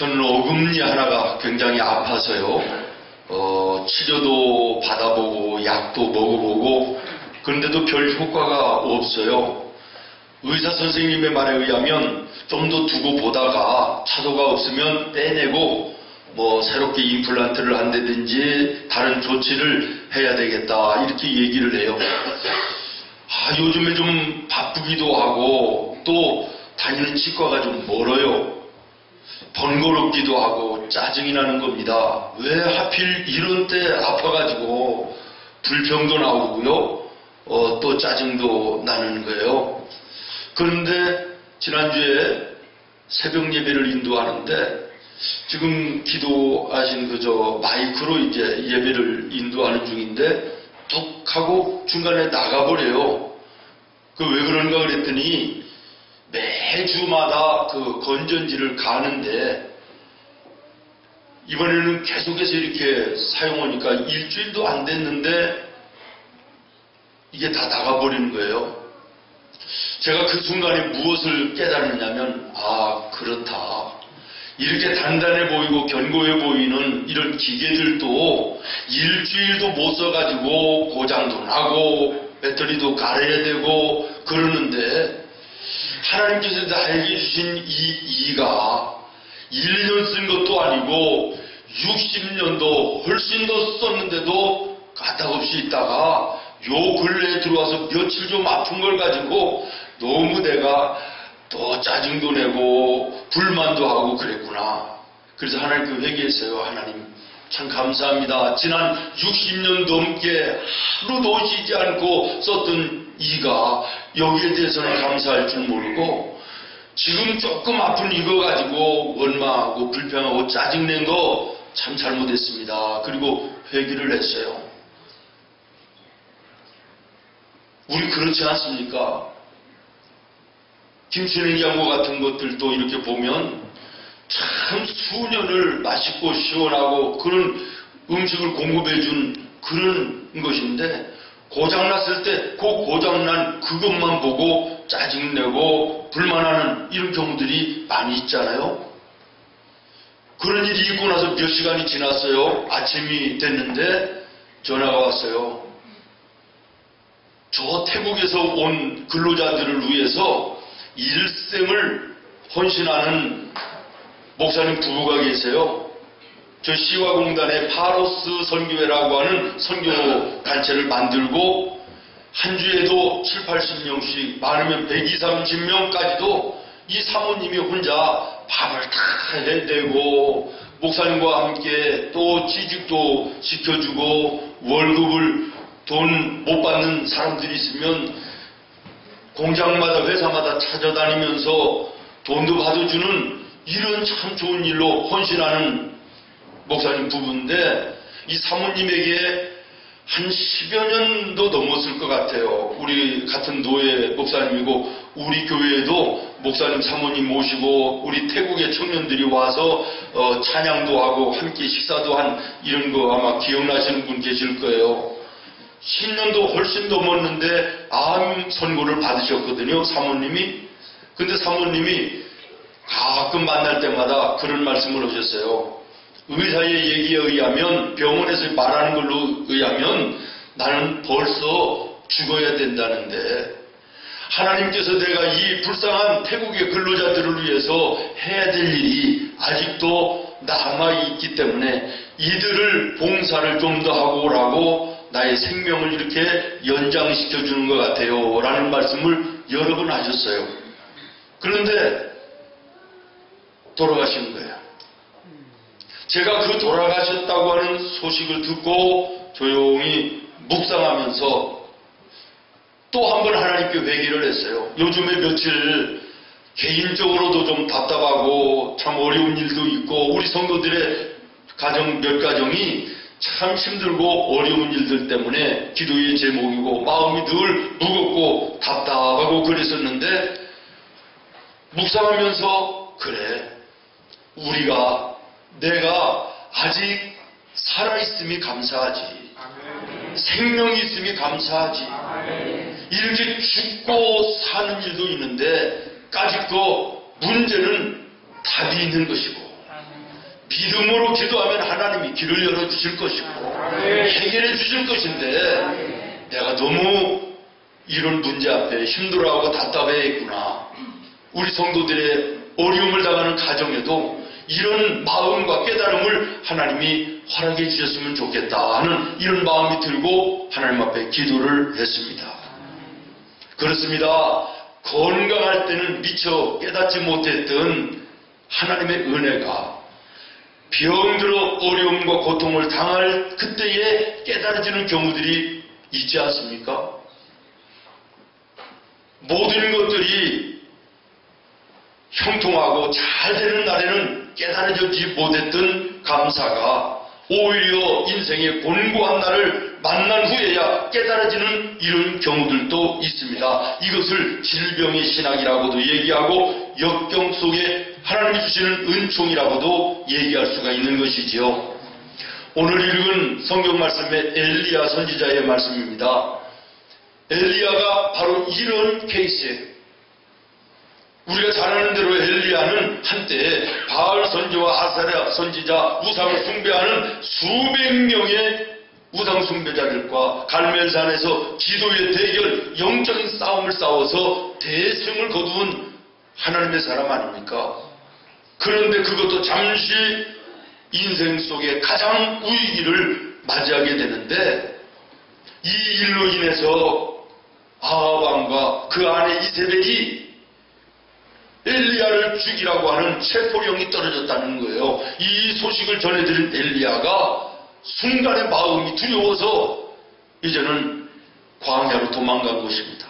저는 어금니 하나가 굉장히 아파서요. 치료도 받아보고 약도 먹어보고 그런데도 별 효과가 없어요. 의사 선생님의 말에 의하면 좀 더 두고 보다가 차도가 없으면 빼내고 새롭게 임플란트를 한다든지 다른 조치를 해야 되겠다 이렇게 얘기를 해요. 요즘에 좀 바쁘기도 하고 또 다니는 치과가 좀 멀어요. 번거롭기도 하고 짜증이 나는 겁니다. 왜 하필 이런 때 아파가지고 불평도 나오고요. 또 짜증도 나는 거예요. 그런데 지난주에 새벽 예배를 인도하는데 지금 기도하신 마이크로 이제 예배를 인도하는 중인데 툭 하고 중간에 나가버려요. 왜 그런가 그랬더니 매주마다 그 건전지를 가는데 이번에는 계속해서 이렇게 사용하니까 일주일도 안 됐는데 이게 다 나가버리는 거예요. 제가 그 순간에 무엇을 깨달았냐면 그렇다. 이렇게 단단해 보이고 견고해 보이는 이런 기계들도 일주일도 못 써가지고 고장도 나고 배터리도 갈아야 되고 그러는데 하나님께서 나에게 주신 이 이가 1년 쓴 것도 아니고 60년도 훨씬 더 썼는데도 까닭없이 있다가 요 근래에 들어와서 며칠 좀 아픈 걸 가지고 너무 내가 또 짜증도 내고 불만도 하고 그랬구나. 그래서 하나님께 회개했어요. 하나님 참 감사합니다. 지난 60년 넘게 하루도 쉬지 않고 썼던 이가 여기에 대해서는 감사할 줄 모르고 지금 조금 아픈 이거 가지고 원망하고 불평하고 짜증낸 거 참 잘못했습니다. 그리고 회개를 했어요. 우리 그렇지 않습니까? 김치냉장고 같은 것들도 이렇게 보면 참 수년을 맛있고 시원하고 그런 음식을 공급해준 그런 것인데 고장났을 때 그 고장난 그것만 보고 짜증내고 불만하는 이런 경우들이 많이 있잖아요. 그런 일이 있고 나서 몇 시간이 지났어요. 아침이 됐는데 전화가 왔어요. 저 태국에서 온 근로자들을 위해서 일생을 헌신하는 목사님 부부가 계세요. 저 시화공단의 파로스 선교회라고 하는 선교 단체를 만들고 한 주에도 7, 80명씩 많으면 120, 30명까지도 이 사모님이 혼자 밥을 다 해대고 목사님과 함께 또 취직도 시켜주고 월급을 돈 못 받는 사람들이 있으면 공장마다 회사마다 찾아다니면서 돈도 받아주는 이런 참 좋은 일로 헌신하는 목사님 부부인데 이 사모님에게 한 10여 년도 넘었을 것 같아요. 우리 같은 노예 목사님이고 우리 교회에도 목사님 사모님 모시고 우리 태국의 청년들이 와서 찬양도 하고 함께 식사도 한 이런 거 아마 기억나시는 분 계실 거예요. 10년도 훨씬 넘었는데 암 선고를 받으셨거든요. 사모님이. 근데 사모님이 가끔 만날 때마다 그런 말씀을 하셨어요. 의사의 얘기에 의하면 병원에서 말하는 걸로 의하면 나는 벌써 죽어야 된다는데 하나님께서 내가 이 불쌍한 태국의 근로자들을 위해서 해야 될 일이 아직도 남아있기 때문에 이들을 봉사를 좀 더 하고 오라고 나의 생명을 이렇게 연장시켜주는 것 같아요 라는 말씀을 여러 번 하셨어요. 그런데 돌아가시는 거예요. 제가 그 돌아가셨다고 하는 소식을 듣고 조용히 묵상하면서 또 한 번 하나님께 회개를 했어요. 요즘에 며칠 개인적으로도 좀 답답하고 참 어려운 일도 있고 우리 성도들의 가정 몇 가정이 참 힘들고 어려운 일들 때문에 기도의 제목이고 마음이 늘 무겁고 답답하고 그랬었는데 묵상하면서 그래 내가 아직 살아있음이 감사하지. 생명이 있음이 감사하지. 이렇게 죽고 사는 일도 있는데 아직도 문제는 답이 있는 것이고 믿음으로 기도하면 하나님이 길을 열어주실 것이고 해결해 주실 것인데 내가 너무 이런 문제 앞에 힘들어하고 답답해 있구나. 우리 성도들의 어려움을 당하는 가정에도 이런 마음과 깨달음을 하나님이 허락해 주셨으면 좋겠다 하는 이런 마음이 들고 하나님 앞에 기도를 했습니다. 그렇습니다. 건강할 때는 미처 깨닫지 못했던 하나님의 은혜가 병들어 어려움과 고통을 당할 그때에 깨달아지는 경우들이 있지 않습니까? 모든 것들이 형통하고 잘 되는 날에는 깨달아지지 못했던 감사가 오히려 인생의 곤고한 날을 만난 후에야 깨달아지는 이런 경우들도 있습니다. 이것을 질병의 신학이라고도 얘기하고 역경 속에 하나님이 주시는 은총이라고도 얘기할 수가 있는 것이지요. 오늘 읽은 성경 말씀의 엘리야 선지자의 말씀입니다. 엘리야가 바로 이런 케이스예요. 우리가 잘 아는 대로 엘리야는 한때 바알 선지와 아사랴 선지자 우상을 숭배하는 수백 명의 우상 숭배자들과 갈멜산에서 기도의 대결, 영적인 싸움을 싸워서 대승을 거두은 하나님의 사람 아닙니까? 그런데 그것도 잠시 인생 속에 가장 위기를 맞이하게 되는데 이 일로 인해서 아합 왕과 그 아내 이세벨이 엘리야를 죽이라고 하는 체포령이 떨어졌다는 거예요. 이 소식을 전해드린 엘리야가 순간의 마음이 두려워서 이제는 광야로 도망간 것입니다.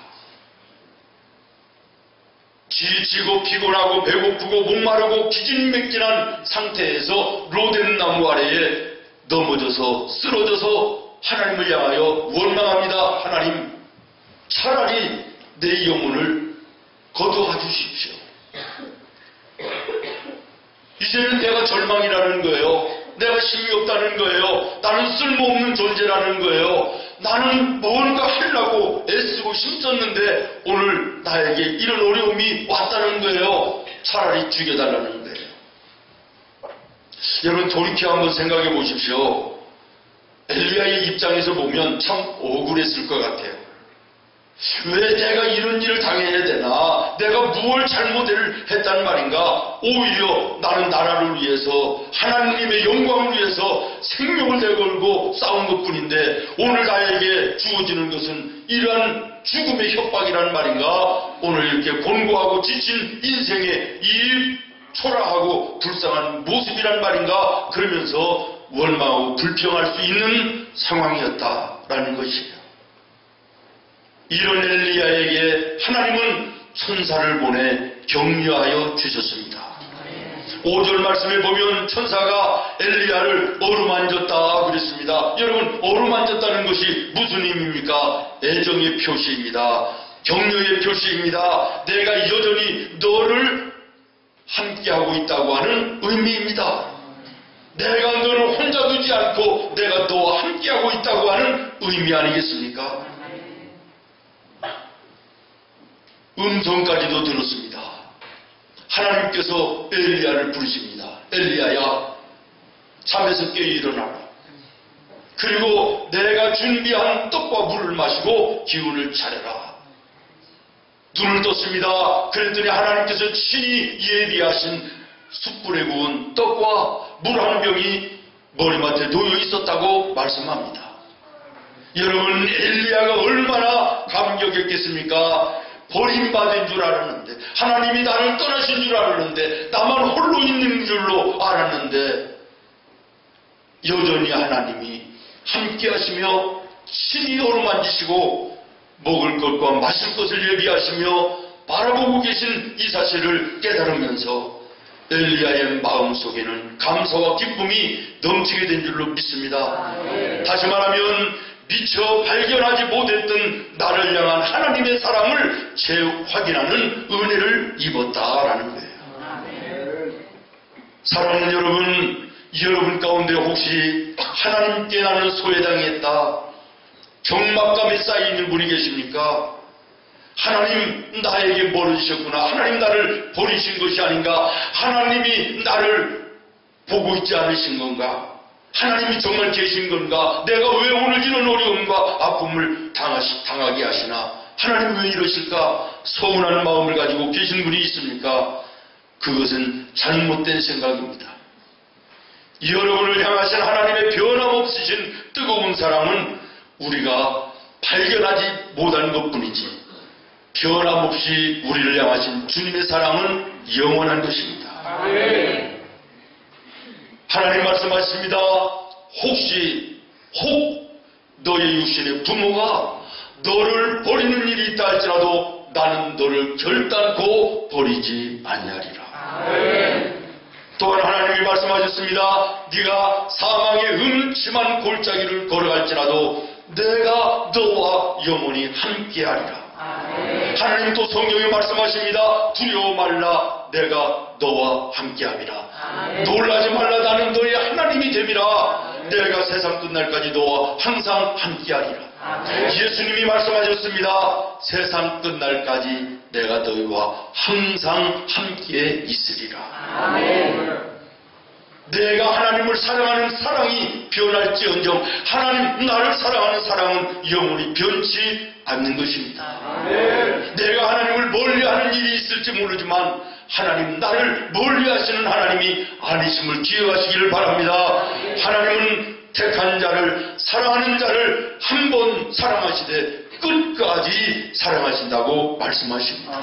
지치고 피곤하고 배고프고 목마르고 기진맥진한 상태에서 로덴 나무 아래에 넘어져서 쓰러져서 하나님을 향하여 원망합니다. 하나님, 차라리 내 영혼을 거두어 주십시오. 이제는 내가 절망이라는 거예요. 내가 힘이 없다는 거예요. 나는 쓸모없는 존재라는 거예요. 나는 뭔가 하려고 애쓰고 힘썼는데 오늘 나에게 이런 어려움이 왔다는 거예요. 차라리 죽여달라는 거예요. 여러분 돌이켜 한번 생각해 보십시오. 엘리야의 입장에서 보면 참 억울했을 것 같아요. 왜 내가 이런 일을 당해야 되나? 내가 무엇을 잘못을 했단 말인가? 오히려 나는 나라를 위해서 하나님의 영광을 위해서 생명을 내걸고 싸운 것뿐인데 오늘 나에게 주어지는 것은 이러한 죽음의 협박이란 말인가? 오늘 이렇게 곤고하고 지친 인생의 이 초라하고 불쌍한 모습이란 말인가? 그러면서 원망하고 불평할 수 있는 상황이었다라는 것이에요. 이런 엘리야에게 하나님은 천사를 보내 격려하여 주셨습니다. 5절 말씀에 보면 천사가 엘리야를 어루만졌다 그랬습니다. 여러분, 어루만졌다는 것이 무슨 의미입니까? 애정의 표시입니다. 격려의 표시입니다. 내가 여전히 너를 함께하고 있다고 하는 의미입니다. 내가 너를 혼자 두지 않고 내가 너와 함께하고 있다고 하는 의미 아니겠습니까? 음성까지도 들었습니다. 하나님께서 엘리야를 부르십니다. 엘리야야, 잠에서 깨어 일어나라. 그리고 내가 준비한 떡과 물을 마시고 기운을 차려라. 눈을 떴습니다. 그랬더니 하나님께서 친히 예비하신 숯불에 구운 떡과 물 한 병이 머리맡에 놓여 있었다고 말씀합니다. 여러분, 엘리야가 얼마나 감격했겠습니까? 버림받은 줄 알았는데, 하나님이 나를 떠나신 줄 알았는데, 나만 홀로 있는 줄로 알았는데, 여전히 하나님이 함께 하시며 친히 어루만지시고 먹을 것과 마실 것을 예비하시며 바라보고 계신 이 사실을 깨달으면서 엘리야의 마음속에는 감사와 기쁨이 넘치게 된 줄로 믿습니다. 다시 말하면 미처 발견하지 못했던 나를 향한 하나님의 사랑을 재확인하는 은혜를 입었다라는 거예요. 사랑하는 여러분 가운데 혹시 하나님께 나는 소외당했다, 경막감에 쌓여있는 분이 계십니까? 하나님 나에게 멀어지셨구나, 하나님 나를 버리신 것이 아닌가, 하나님이 나를 보고 있지 않으신 건가? 하나님이 정말 계신 건가? 내가 왜 오늘 이런 어려움과 아픔을 당하게 하시나? 하나님 왜 이러실까? 서운한 마음을 가지고 계신 분이 있습니까? 그것은 잘못된 생각입니다. 여러분을 향하신 하나님의 변함없으신 뜨거운 사랑은 우리가 발견하지 못한 것뿐이지, 변함없이 우리를 향하신 주님의 사랑은 영원한 것입니다. 하나님 말씀하십니다. 혹 너의 육신의 부모가 너를 버리는 일이 있다 할지라도 나는 너를 결단코 버리지 아니하리라. 또한 하나님이 말씀하셨습니다. 네가 사망의 음침한 골짜기를 걸어갈지라도 내가 너와 영원히 함께하리라. 하나님 또 성경에 말씀하십니다. 두려워 말라, 내가 너와 함께함이라. 놀라지 말라, 나는 너의 하나님이 됨이라. 내가 세상 끝날까지 너와 항상 함께하리라. 예수님이 말씀하셨습니다. 세상 끝날까지 내가 너희와 항상 함께 있으리라. 내가 하나님을 사랑하는 사랑이 변할지언정 하나님 나를 사랑하는 사랑은 영원히 변치 않는 것입니다. 내가 하나님을 멀리하는 일이 있을지 모르지만 하나님 나를 멀리하시는 하나님이 아니심을 기억하시기를 바랍니다. 하나님은 택한 자를, 사랑하는 자를 한 번 사랑하시되 끝까지 사랑하신다고 말씀하십니다.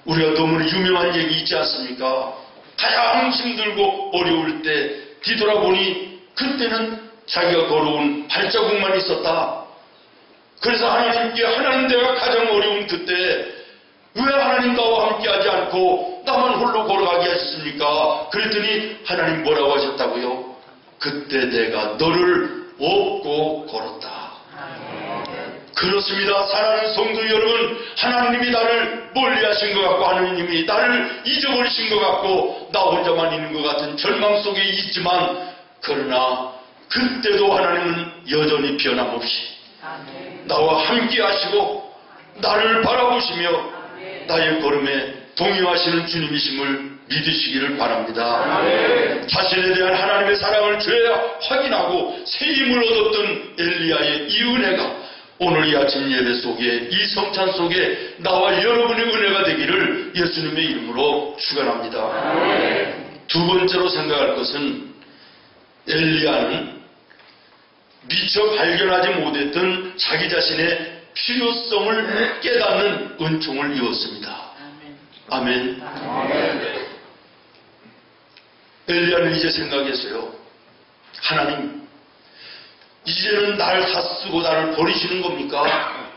우리가 너무 유명한 얘기 있지 않습니까? 가장 힘들고 어려울 때 뒤돌아보니 그때는 자기가 걸어온 발자국만 있었다. 그래서 하나님께, 하나님 내가 가장 어려운 그때 왜 하나님 나와 함께하지 않고 나만 홀로 걸어가게 하셨습니까? 그랬더니 하나님 뭐라고 하셨다고요? 그때 내가 너를 업고 걸었다. 그렇습니다. 사랑하는 성도 여러분, 하나님이 나를 멀리하신 것 같고 하나님이 나를 잊어버리신 것 같고 나 혼자만 있는 것 같은 절망 속에 있지만, 그러나 그때도 하나님은 여전히 변함없이 나와 함께 하시고 나를 바라보시며 나의 걸음에 동행하시는 주님이심을 믿으시기를 바랍니다. 자신에 대한 하나님의 사랑을 죄야 확인하고 새 힘을 얻었던 엘리야의 이 은혜가 오늘 이 아침 예배 속에, 이 성찬 속에 나와 여러분의 은혜가 되기를 예수님의 이름으로 축원합니다. 두 번째로 생각할 것은 엘리야는 미처 발견하지 못했던 자기 자신의 필요성을 깨닫는 은총을 입었습니다. 아멘. 엘리야는 이제 생각했어요. 하나님, 이제는 날 다 쓰고 나를 버리시는 겁니까?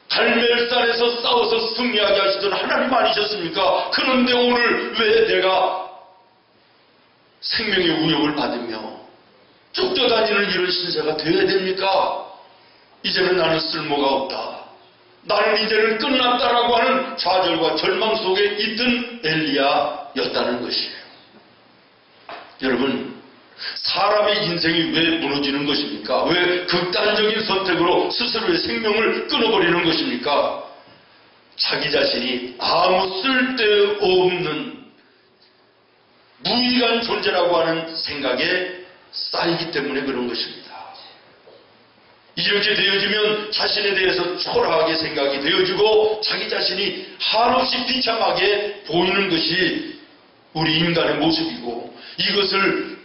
갈멜산에서 싸워서 승리하게 하시던 하나님 아니셨습니까? 그런데 오늘 왜 내가 생명의 우욕을 받으며 쫓겨다니는 이런 신세가 되어야 됩니까? 이제는 나는 쓸모가 없다. 나는 이제는 끝났다라고 하는 좌절과 절망 속에 있던 엘리야였다는 것이에요. 여러분, 사람의 인생이 왜 무너지는 것입니까? 왜 극단적인 선택으로 스스로의 생명을 끊어버리는 것입니까? 자기 자신이 아무 쓸데없는 무의간 존재라고 하는 생각에 쌓이기 때문에 그런 것입니다. 이렇게 되어지면 자신에 대해서 초라하게 생각이 되어지고 자기 자신이 한없이 비참하게 보이는 것이 우리 인간의 모습이고, 이것을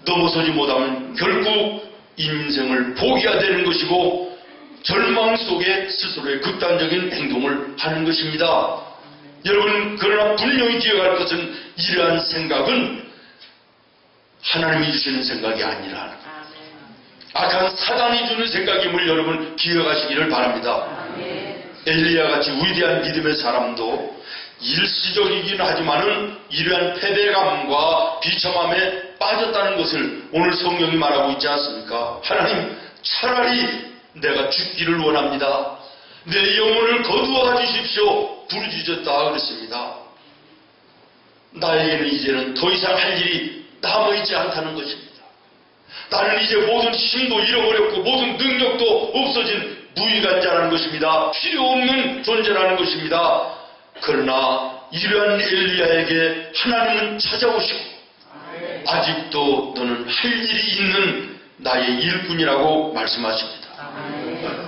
넘어서지 못하면 결국 인생을 포기해야 되는 것이고 절망 속에 스스로의 극단적인 행동을 하는 것입니다. 여러분, 그러나 분명히 기억할 것은 이러한 생각은 하나님이 주시는 생각이 아니라 악한 사단이 주는 생각임을 여러분 기억하시기를 바랍니다. 엘리야같이 위대한 믿음의 사람도 일시적이긴 하지만은 이러한 패배감과 비참함에 빠졌다는 것을 오늘 성경이 말하고 있지 않습니까? 하나님, 차라리 내가 죽기를 원합니다. 내 영혼을 거두어 주십시오. 부르짖었다 그랬습니다. 나에게는 이제는 더 이상 할 일이 남아있지 않다는 것입니다. 나는 이제 모든 힘도 잃어버렸고 모든 능력도 없어진 무의간 자라는 것입니다. 필요 없는 존재라는 것입니다. 그러나 이러한 엘리야에게 하나님은 찾아오시고 아직도 너는 할 일이 있는 나의 일꾼이라고 말씀하십니다.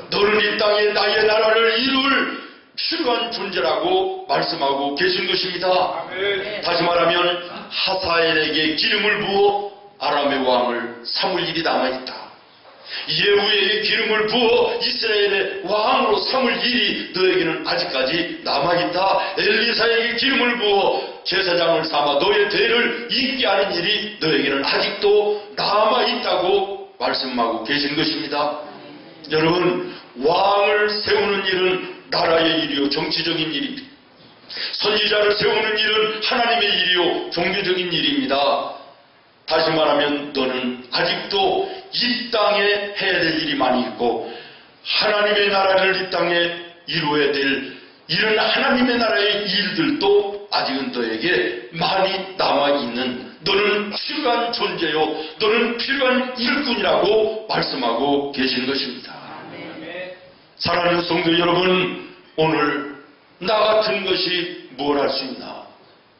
너는 이 땅에 나의 나라를 이룰 필요한 존재라고 말씀하고 계신 것입니다. 다시 말하면 하사엘에게 기름을 부어 아람의 왕을 삼을 일이 남아있다. 예후에게 기름을 부어 이스라엘의 왕으로 삼을 일이 너에게는 아직까지 남아있다. 엘리사에게 기름을 부어 제사장을 삼아 너의 대를 잇게 하는 일이 너에게는 아직도 남아있다고 말씀하고 계신 것입니다. 여러분, 왕을 세우는 일은 나라의 일이요 정치적인 일입니다. 선지자를 세우는 일은 하나님의 일이요 종교적인 일입니다. 다시 말하면 너는 아직도 이 땅에 해야 될 일이 많이 있고 하나님의 나라를 이 땅에 이루어야 될 이런 하나님의 나라의 일들도 아직은 너에게 많이 남아있는, 너는 필요한 존재요, 너는 필요한 일꾼이라고 말씀하고 계신 것입니다. 사랑하는 성도 여러분, 오늘 나 같은 것이 뭘 할 수 있나?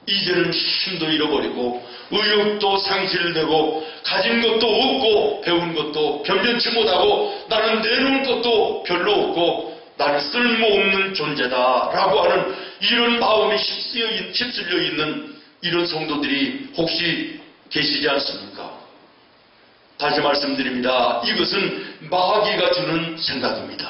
이제는 힘도 잃어버리고 의욕도 상실되고 가진 것도 없고 배운 것도 변변치 못하고 나는 내놓을 것도 별로 없고 나는 쓸모없는 존재다라고 하는 이런 마음이 휩쓸려 있는 이런 성도들이 혹시 계시지 않습니까? 다시 말씀드립니다. 이것은 마귀가 주는 생각입니다.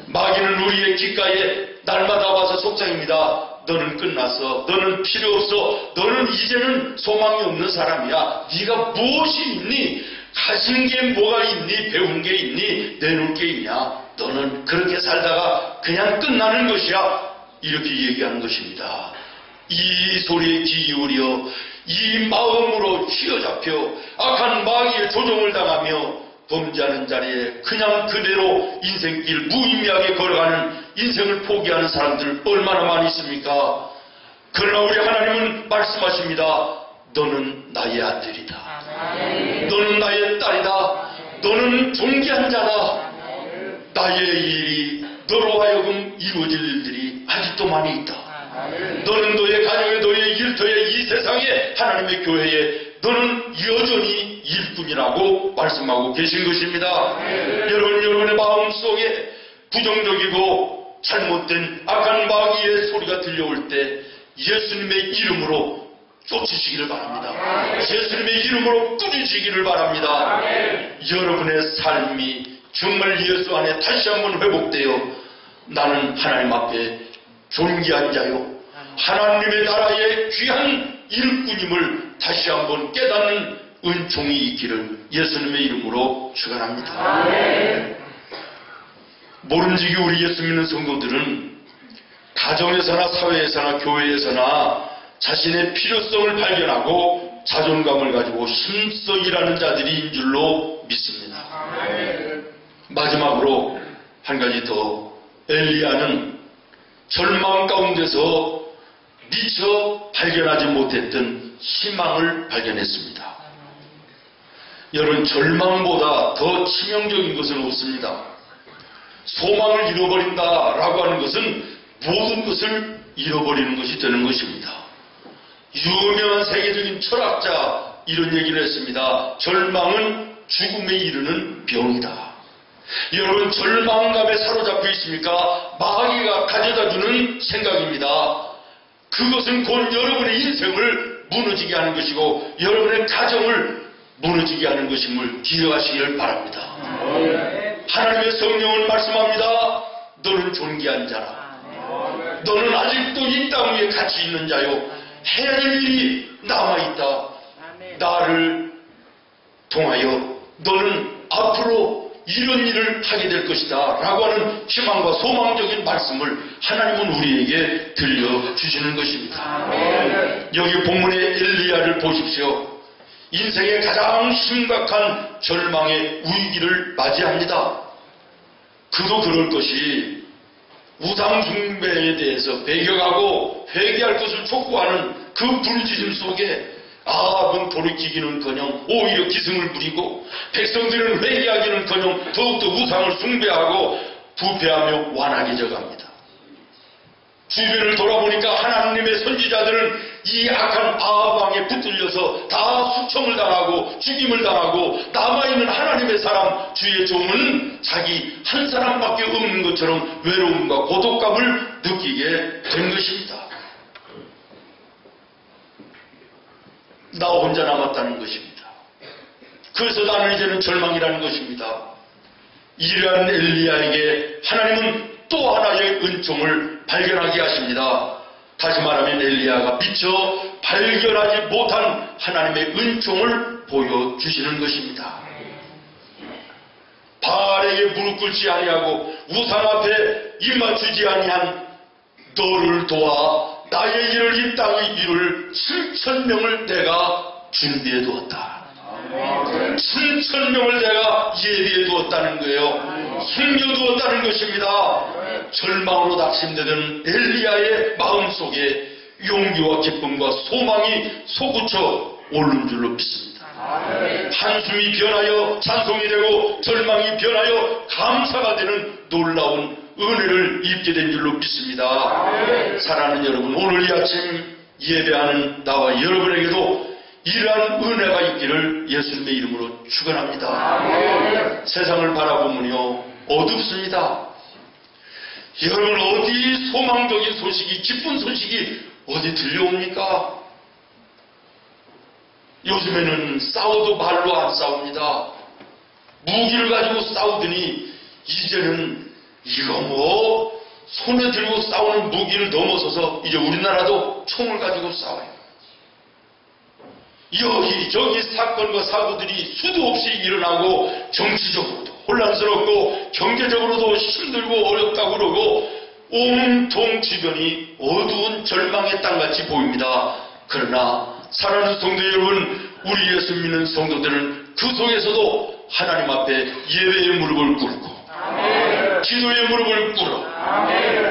마귀는 우리의 귓가에 날마다 와서 속삭입니다. 너는 끝났어. 너는 필요 없어. 너는 이제는 소망이 없는 사람이야. 네가 무엇이 있니? 가진 게 뭐가 있니? 배운 게 있니? 내놓을 게 있냐? 너는 그렇게 살다가 그냥 끝나는 것이야. 이렇게 얘기하는 것입니다. 이 소리에 귀 기울여 이 마음으로 휘어잡혀 악한 마귀의 조종을 당하며 범죄하는 자리에 그냥 그대로 인생길 무의미하게 걸어가는 인생을 포기하는 사람들 얼마나 많이 있습니까? 그러나 우리 하나님은 말씀하십니다. 너는 나의 아들이다. 너는 나의 딸이다. 너는 존귀한 자다. 나의 일이 너로 하여금 이루어질 일들이 아직도 많이 있다. 너는 너의 가정에, 너의 일터에, 이 세상에, 하나님의 교회에 너는 여전히 일꾼이라고 말씀하고 계신 것입니다. 여러분의 마음속에 부정적이고 잘못된 악한 마귀의 소리가 들려올 때 예수님의 이름으로 쫓으시기를 바랍니다. 예수님의 이름으로 꾸짖으시기를 바랍니다. 여러분의 삶이 정말 예수 안에 다시 한번 회복되어 나는 하나님 앞에 존귀한 자요, 하나님의 나라의 귀한 일꾼임을 다시 한번 깨닫는 은총이 있기를 예수님의 이름으로 축원합니다. 모름지기 우리 예수 믿는 성도들은 가정에서나 사회에서나 교회에서나 자신의 필요성을 발견하고 자존감을 가지고 힘써 일하는 자들인 줄로 믿습니다. 마지막으로 한 가지 더, 엘리야는 절망 가운데서 미처 발견하지 못했던 희망을 발견했습니다. 여러분, 절망보다 더 치명적인 것은 없습니다. 소망을 잃어버린다라고 하는 것은 모든 것을 잃어버리는 것이 되는 것입니다. 유명한 세계적인 철학자 이런 얘기를 했습니다. 절망은 죽음에 이르는 병이다. 여러분, 절망감에 사로잡혀 있습니까? 마귀가 가져다주는 생각입니다. 그것은 곧 여러분의 인생을 무너지게 하는 것이고 여러분의 가정을 무너지게 하는 것임을 기억하시길 바랍니다. 하나님의 성령은 말씀합니다. 너는 존귀한 자라. 너는 아직도 이 땅 위에 가치 있는 자요, 해야 될 일이 남아있다. 나를 통하여 너는 앞으로 이런 일을 하게 될 것이다 라고 하는 희망과 소망적인 말씀을 하나님은 우리에게 들려주시는 것입니다. 여기 본문의 엘리야를 보십시오. 인생의 가장 심각한 절망의 위기를 맞이합니다. 그도 그럴 것이 우상 숭배에 대해서 배격하고 회개할 것을 촉구하는 그 부르짖음 속에 아합은 돌이키기는커녕 오히려 기승을 부리고 백성들은 회개하기는커녕 더욱더 우상을 숭배하고 부패하며 완악해져 갑니다. 주변을 돌아보니까 하나님의 선지자들은 이 악한 아합왕에 붙들려서 다 수청을 당하고 죽임을 당하고 남아있는 하나님의 사람 주의 종은 자기 한 사람밖에 없는 것처럼 외로움과 고독감을 느끼게 된 것입니다. 나 혼자 남았다는 것입니다. 그래서 나는 이제는 절망이라는 것입니다. 이러한 엘리야에게 하나님은 또 하나의 은총을 발견하게 하십니다. 다시 말하면 엘리야가 미처 발견하지 못한 하나님의 은총을 보여주시는 것입니다. 바알에게 무릎 꿇지 아니하고 우상 앞에 입맞추지 아니한 너를 도와 나의 일을 이 땅에 이룰 7,000명을 내가 준비해 두었다. 7,000명을 내가 예비해 두었다는 거예요. 숨겨 두었다는 것입니다. 절망으로 낙심되던 엘리야의 마음속에 용기와 기쁨과 소망이 솟구쳐 오른 줄로 믿습니다. 한숨이 변하여 찬송이 되고 절망이 변하여 감사가 되는 놀라운 은혜를 입게 된 줄로 믿습니다. 사랑하는 여러분, 오늘 이 아침 예배하는 나와 여러분에게도 이러한 은혜가 있기를 예수님의 이름으로 축원합니다. 세상을 바라보면요 어둡습니다. 여러분, 어디 소망적인 소식이, 기쁜 소식이 어디 들려옵니까? 요즘에는 싸워도 말로 안 싸웁니다. 무기를 가지고 싸우더니 이제는 이거 뭐 손에 들고 싸우는 무기를 넘어서서 이제 우리나라도 총을 가지고 싸워요. 여기저기 사건과 사고들이 수도 없이 일어나고 정치적으로도 혼란스럽고 경제적으로도 힘들고 어렵다고 그러고 온통 주변이 어두운 절망의 땅같이 보입니다. 그러나 사랑하는 성도 여러분, 우리 예수 믿는 성도들은 그 속에서도 하나님 앞에 예배의 무릎을 꿇고 기도의 무릎을 꿇어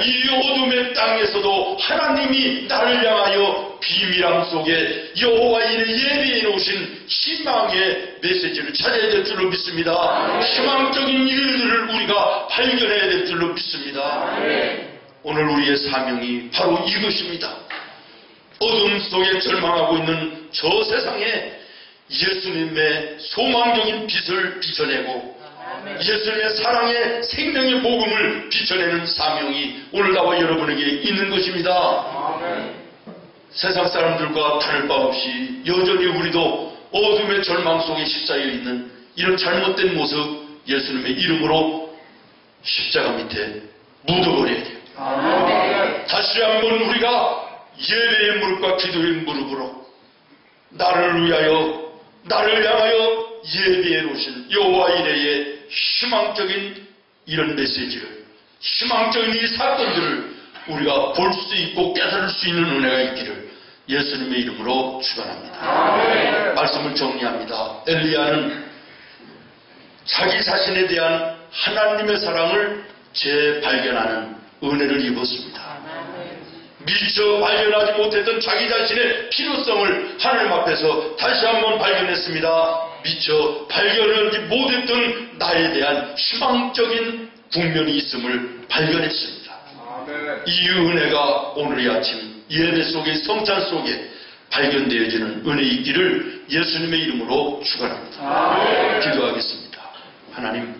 이 어둠의 땅에서도 하나님이 나를 향하여 비밀함 속에 여호와 이레 예비해 놓으신 희망의 메시지를 찾아야 될 줄로 믿습니다. 희망적인 일들을 우리가 발견해야 될 줄로 믿습니다. 오늘 우리의 사명이 바로 이것입니다. 어둠 속에 절망하고 있는 저 세상에 예수님의 소망적인 빛을 비춰내고 예수님의 사랑의 생명의 복음을 비춰내는 사명이 오늘 나와 여러분에게 있는 것입니다. 세상 사람들과 다를 바 없이 여전히 우리도 어둠의 절망 속에 휩싸여 있는 이런 잘못된 모습 예수님의 이름으로 십자가 밑에 묻어버려야 돼요. 다시 한번 우리가 예배의 무릎과 기도의 무릎으로 나를 위하여 나를 향하여 예비해 놓으신 여호와 이레의 희망적인 이런 메시지를, 희망적인 이 사건들을 우리가 볼 수 있고 깨달을 수 있는 은혜가 있기를 예수님의 이름으로 축원합니다. 말씀을 정리합니다. 엘리야는 자기 자신에 대한 하나님의 사랑을 재발견하는 은혜를 입었습니다. 미처 발견하지 못했던 자기 자신의 필요성을 하나님 앞에서 다시 한번 발견했습니다. 미처 발견하지 못했던 나에 대한 희망적인 국면이 있음을 발견했습니다. 이 은혜가 오늘 이 아침 예배 속에, 성찬 속에 발견되어지는 은혜 있기를 예수님의 이름으로 축원합니다. 기도하겠습니다. 하나님,